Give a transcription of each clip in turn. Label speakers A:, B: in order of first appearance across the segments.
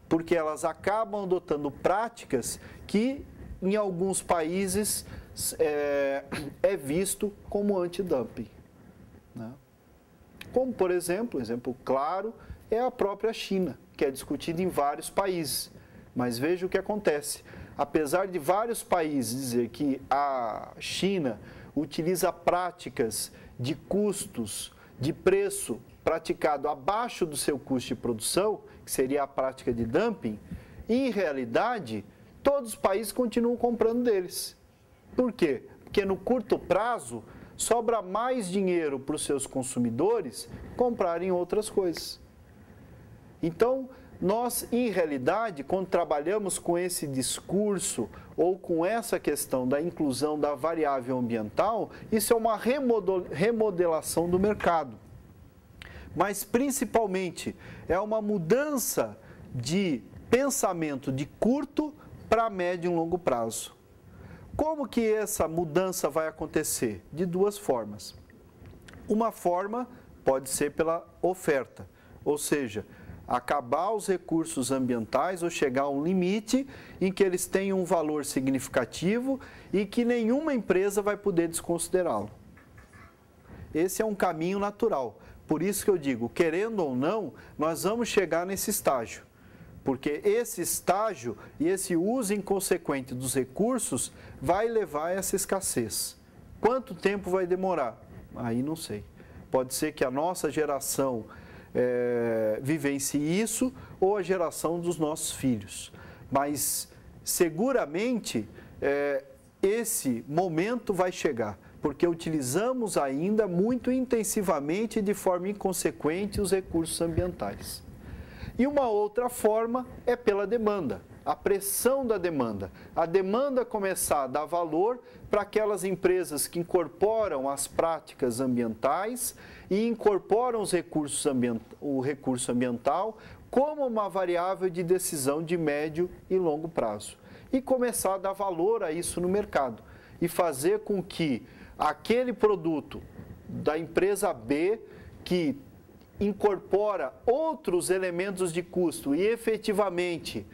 A: porque elas acabam adotando práticas que em alguns países é visto como antidumping, né? Como, por exemplo, um exemplo claro é a própria China, que é discutida em vários países. Mas veja o que acontece. Apesar de vários países dizer que a China utiliza práticas de custos, de preço praticado abaixo do seu custo de produção, que seria a prática de dumping, em realidade, todos os países continuam comprando deles. Por quê? Porque no curto prazo, sobra mais dinheiro para os seus consumidores comprarem outras coisas. Então, nós, em realidade, quando trabalhamos com esse discurso ou com essa questão da inclusão da variável ambiental, isso é uma remodelação do mercado. Mas, principalmente, é uma mudança de pensamento de curto para médio e longo prazo. Como que essa mudança vai acontecer? De duas formas. Uma forma pode ser pela oferta, ou seja, acabar os recursos ambientais ou chegar a um limite em que eles tenham um valor significativo e que nenhuma empresa vai poder desconsiderá-lo. Esse é um caminho natural. Por isso que eu digo, querendo ou não, nós vamos chegar nesse estágio. Porque esse estágio e esse uso inconsequente dos recursos vai levar a essa escassez. Quanto tempo vai demorar? Aí não sei. Pode ser que a nossa geração vivencie isso ou a geração dos nossos filhos. Mas seguramente esse momento vai chegar, porque utilizamos ainda muito intensivamente e de forma inconsequente os recursos ambientais. E uma outra forma é pela demanda, a pressão da demanda. A demanda começar a dar valor para aquelas empresas que incorporam as práticas ambientais e incorporam o recurso ambiental como uma variável de decisão de médio e longo prazo. E começar a dar valor a isso no mercado e fazer com que aquele produto da empresa B que incorpora outros elementos de custo e efetivamente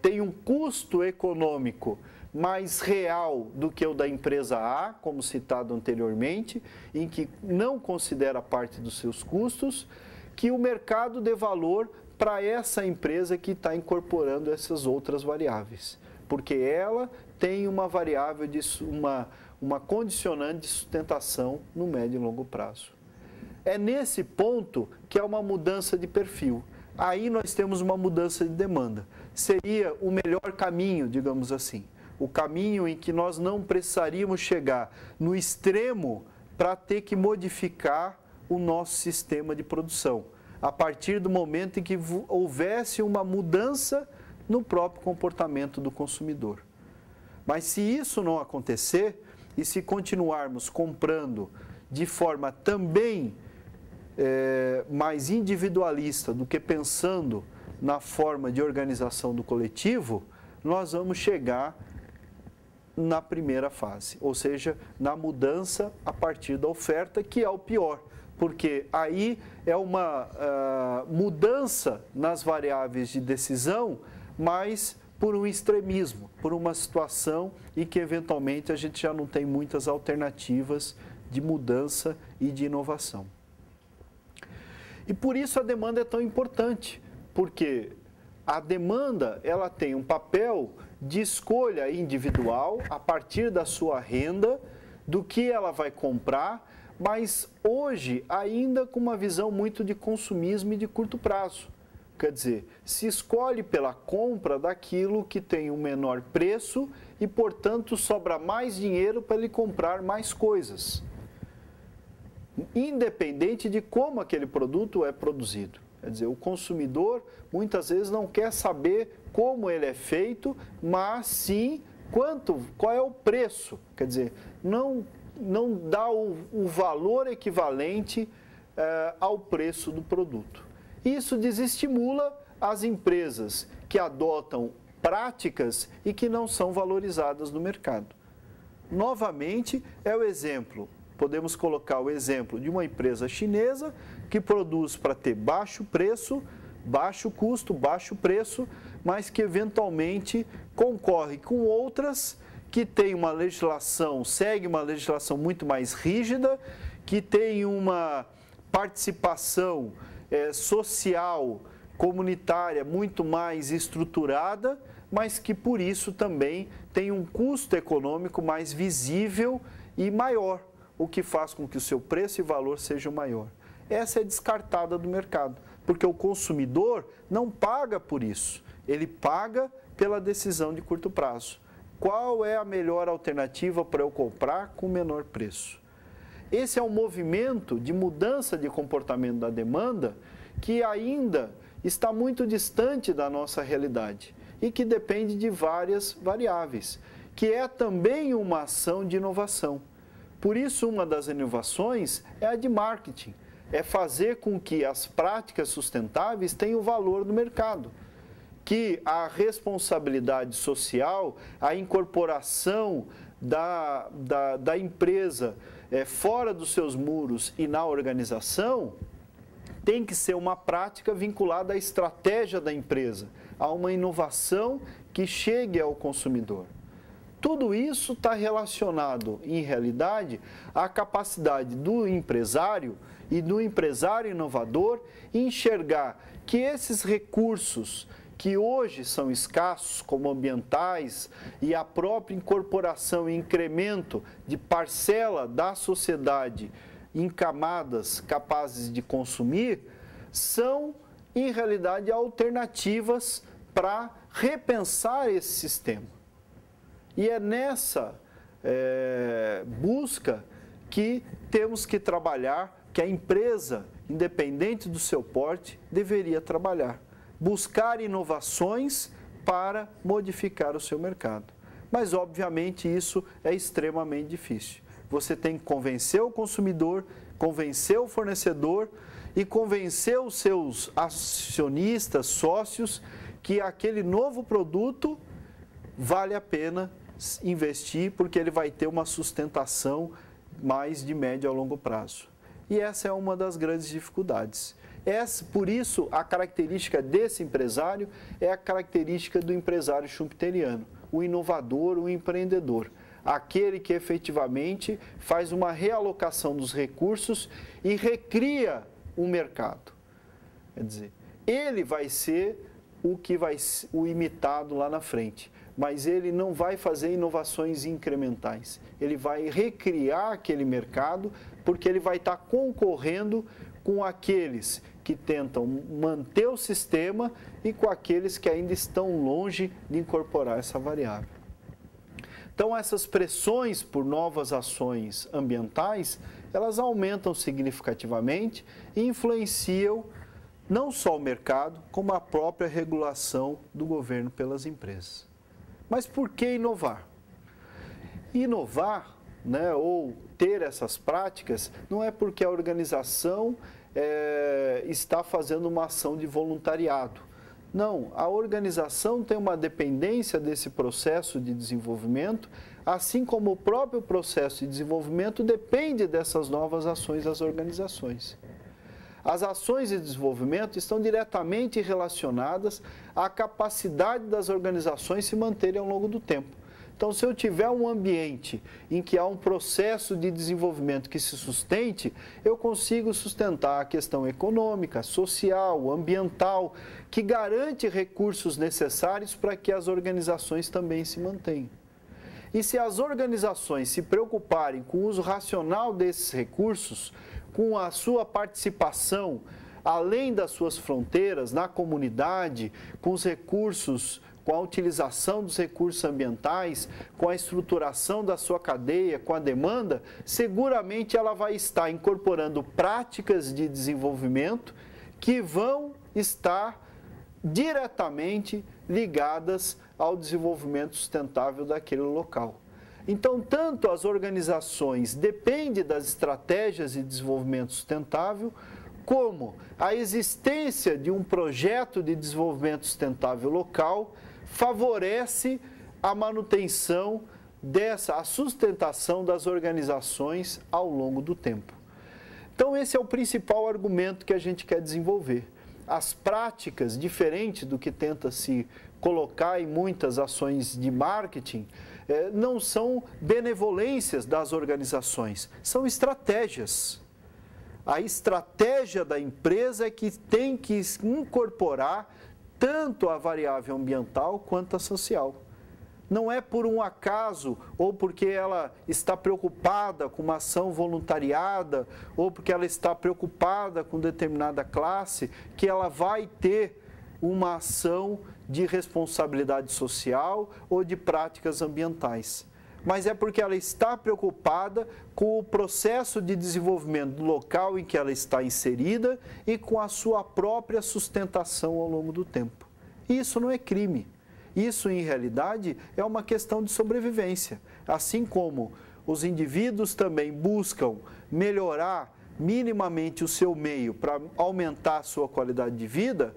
A: tem um custo econômico mais real do que o da empresa A, como citado anteriormente, em que não considera parte dos seus custos, que o mercado dê valor para essa empresa que está incorporando essas outras variáveis, porque ela tem uma variável, uma condicionante de sustentação no médio e longo prazo. É nesse ponto que é uma mudança de perfil. Aí nós temos uma mudança de demanda. Seria o melhor caminho, digamos assim. O caminho em que nós não precisaríamos chegar no extremo para ter que modificar o nosso sistema de produção, a partir do momento em que houvesse uma mudança no próprio comportamento do consumidor. Mas se isso não acontecer, e se continuarmos comprando de forma também mais individualista do que pensando na forma de organização do coletivo, nós vamos chegar na primeira fase, ou seja, na mudança a partir da oferta, que é o pior, porque aí é uma mudança nas variáveis de decisão, mas por um extremismo, por uma situação em que eventualmente a gente já não tem muitas alternativas de mudança e de inovação. E por isso a demanda é tão importante, porque a demanda ela tem um papel de escolha individual a partir da sua renda, do que ela vai comprar, mas hoje ainda com uma visão muito de consumismo e de curto prazo. Quer dizer, se escolhe pela compra daquilo que tem um menor preço e, portanto, sobra mais dinheiro para ele comprar mais coisas, independente de como aquele produto é produzido. Quer dizer, o consumidor muitas vezes não quer saber como ele é feito, mas sim qual é o preço. Quer dizer, não dá o valor equivalente ao preço do produto. Isso desestimula as empresas que adotam práticas e que não são valorizadas no mercado. Novamente, é o exemplo. Podemos colocar o exemplo de uma empresa chinesa que produz para ter baixo preço, baixo custo, baixo preço, mas que eventualmente concorre com outras que têm uma legislação, segue uma legislação muito mais rígida, que tem uma participação social, comunitária muito mais estruturada, mas que por isso também tem um custo econômico mais visível e maior, o que faz com que o seu preço e valor sejam maior. Essa é descartada do mercado, porque o consumidor não paga por isso, ele paga pela decisão de curto prazo. Qual é a melhor alternativa para eu comprar com menor preço? Esse é um movimento de mudança de comportamento da demanda que ainda está muito distante da nossa realidade e que depende de várias variáveis, que é também uma ação de inovação. Por isso, uma das inovações é a de marketing, é fazer com que as práticas sustentáveis tenham valor no mercado, que a responsabilidade social, a incorporação da empresa fora dos seus muros e na organização, tem que ser uma prática vinculada à estratégia da empresa, a uma inovação que chegue ao consumidor. Tudo isso está relacionado, em realidade, à capacidade do empresário e do empresário inovador enxergar que esses recursos que hoje são escassos, como ambientais, e a própria incorporação e incremento de parcela da sociedade em camadas capazes de consumir, são, em realidade, alternativas para repensar esse sistema. E é nessa busca que temos que trabalhar, que a empresa, independente do seu porte, deveria trabalhar. Buscar inovações para modificar o seu mercado. Mas, obviamente, isso é extremamente difícil. Você tem que convencer o consumidor, convencer o fornecedor e convencer os seus acionistas, sócios, que aquele novo produto vale a pena investir, porque ele vai ter uma sustentação mais de médio a longo prazo. E essa é uma das grandes dificuldades. Por isso, a característica desse empresário é a característica do empresário schumpeteriano, o inovador, o empreendedor, aquele que efetivamente faz uma realocação dos recursos e recria um mercado. Quer dizer, ele vai ser o imitado lá na frente, mas ele não vai fazer inovações incrementais. Ele vai recriar aquele mercado porque ele vai estar concorrendo com aqueles que tentam manter o sistema e com aqueles que ainda estão longe de incorporar essa variável. Então, essas pressões por novas ações ambientais, elas aumentam significativamente e influenciam não só o mercado, como a própria regulação do governo pelas empresas. Mas por que inovar? Inovar, ou ter essas práticas, não é porque a organização está fazendo uma ação de voluntariado. Não, a organização tem uma dependência desse processo de desenvolvimento, assim como o próprio processo de desenvolvimento depende dessas novas ações das organizações. As ações de desenvolvimento estão diretamente relacionadas à capacidade das organizações se manterem ao longo do tempo. Então, se eu tiver um ambiente em que há um processo de desenvolvimento que se sustente, eu consigo sustentar a questão econômica, social, ambiental, que garante recursos necessários para que as organizações também se mantenham. E se as organizações se preocuparem com o uso racional desses recursos, com a sua participação, além das suas fronteiras, na comunidade, com os recursos, com a utilização dos recursos ambientais, com a estruturação da sua cadeia, com a demanda, seguramente ela vai estar incorporando práticas de desenvolvimento que vão estar diretamente ligadas ao desenvolvimento sustentável daquele local. Então, tanto as organizações dependem das estratégias de desenvolvimento sustentável, como a existência de um projeto de desenvolvimento sustentável local favorece a manutenção a sustentação das organizações ao longo do tempo. Então, esse é o principal argumento que a gente quer desenvolver. as práticas, diferentes do que tenta se colocar em muitas ações de marketing, não são benevolências das organizações, são estratégias. A estratégia da empresa é que tem que incorporar tanto a variável ambiental quanto a social. Não é por um acaso, ou porque ela está preocupada com uma ação voluntariada, ou porque ela está preocupada com determinada classe, que ela vai ter uma ação de responsabilidade social ou de práticas ambientais. Mas é porque ela está preocupada com o processo de desenvolvimento do local em que ela está inserida e com a sua própria sustentação ao longo do tempo. Isso não é crime. Isso, em realidade, é uma questão de sobrevivência. Assim como os indivíduos também buscam melhorar minimamente o seu meio para aumentar a sua qualidade de vida,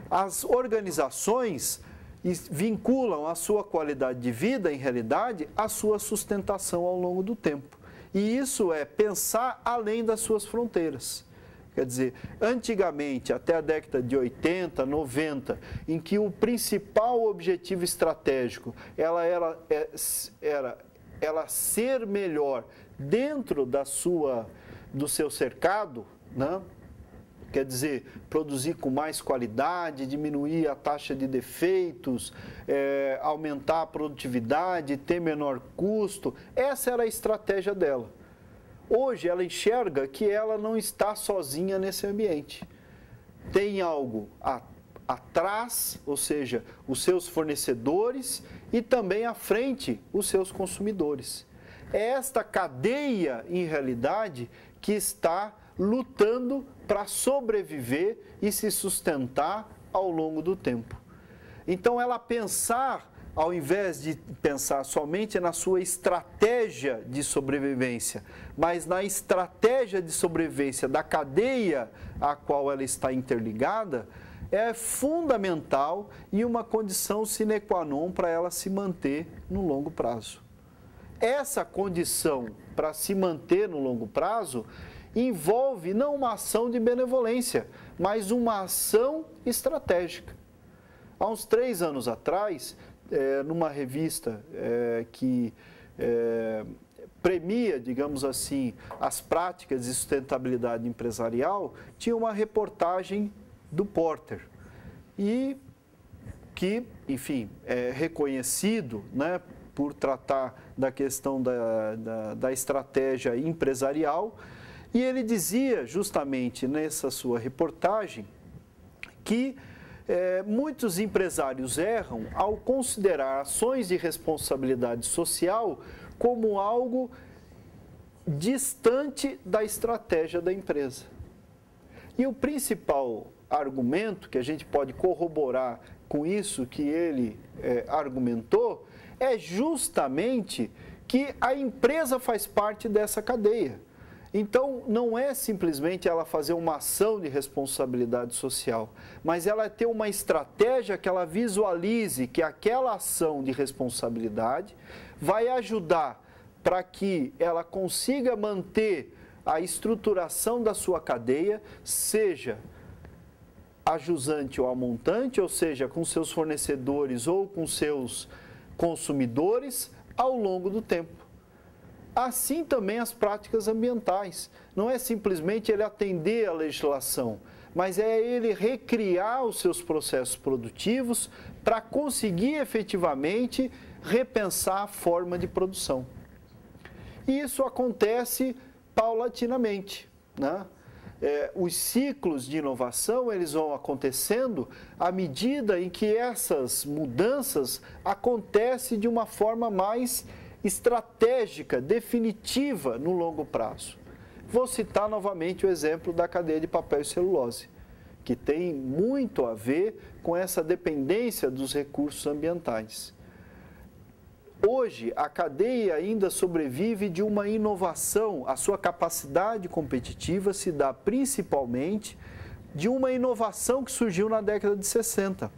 A: as organizações vinculam a sua qualidade de vida, em realidade, à sua sustentação ao longo do tempo. E isso é pensar além das suas fronteiras. Quer dizer, antigamente, até a década de 80, 90, em que o principal objetivo estratégico era ser melhor dentro do seu cercado, né? Quer dizer, produzir com mais qualidade, diminuir a taxa de defeitos, aumentar a produtividade, ter menor custo. Essa era a estratégia dela. Hoje ela enxerga que ela não está sozinha nesse ambiente. Tem algo atrás, ou seja, os seus fornecedores e também à frente os seus consumidores. É esta cadeia, em realidade, que está lutando para sobreviver e se sustentar ao longo do tempo. Então, ela pensar, ao invés de pensar somente na sua estratégia de sobrevivência, mas na estratégia de sobrevivência da cadeia a qual ela está interligada, é fundamental e uma condição sine qua non para ela se manter no longo prazo. Essa condição para se manter no longo prazo envolve não uma ação de benevolência, mas uma ação estratégica. Há uns 3 anos atrás, numa revista que premia, digamos assim, as práticas de sustentabilidade empresarial, tinha uma reportagem do Porter, e que, enfim, é reconhecido, né, por tratar da questão da estratégia empresarial, e ele dizia justamente nessa sua reportagem que muitos empresários erram ao considerar ações de responsabilidade social como algo distante da estratégia da empresa. E o principal argumento que a gente pode corroborar com isso que ele argumentou é justamente que a empresa faz parte dessa cadeia. Então, não é simplesmente ela fazer uma ação de responsabilidade social, mas ela ter uma estratégia que ela visualize que aquela ação de responsabilidade vai ajudar para que ela consiga manter a estruturação da sua cadeia, seja a jusante ou a montante, ou seja, com seus fornecedores ou com seus consumidores ao longo do tempo. Assim também as práticas ambientais. Não é simplesmente ele atender à legislação, mas é ele recriar os seus processos produtivos para conseguir efetivamente repensar a forma de produção. E isso acontece paulatinamente, né? Os ciclos de inovação eles vão acontecendo à medida em que essas mudanças acontecem de uma forma mais estratégica, definitiva no longo prazo. Vou citar novamente o exemplo da cadeia de papel e celulose, que tem muito a ver com essa dependência dos recursos ambientais. Hoje, a cadeia ainda sobrevive de uma inovação, a sua capacidade competitiva se dá principalmente de uma inovação que surgiu na década de 60,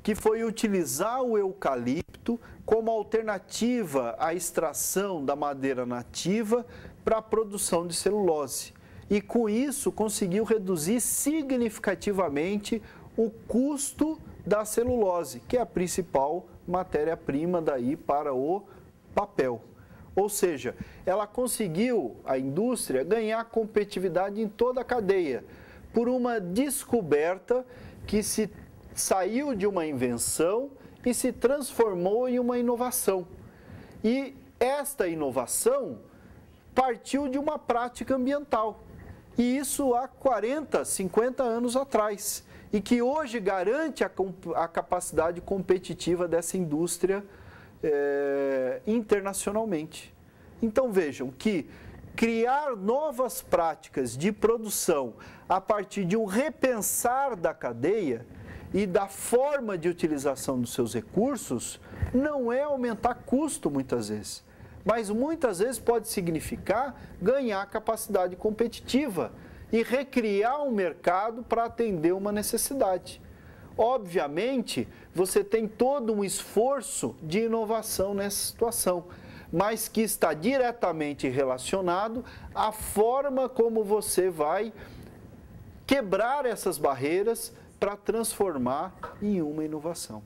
A: que foi utilizar o eucalipto como alternativa à extração da madeira nativa para a produção de celulose. e com isso conseguiu reduzir significativamente o custo da celulose, que é a principal matéria-prima daí para o papel. Ou seja, ela conseguiu, a indústria, ganhar competitividade em toda a cadeia, por uma descoberta que se saiu de uma invenção e se transformou em uma inovação. E esta inovação partiu de uma prática ambiental, e isso há 40, 50 anos atrás, e que hoje garante a capacidade competitiva dessa indústria internacionalmente. Então vejam que criar novas práticas de produção a partir de um repensar da cadeia e da forma de utilização dos seus recursos não é aumentar custo muitas vezes, mas muitas vezes pode significar ganhar capacidade competitiva e recriar um mercado para atender uma necessidade. Obviamente, você tem todo um esforço de inovação nessa situação, mas que está diretamente relacionado à forma como você vai quebrar essas barreiras para transformar em uma inovação.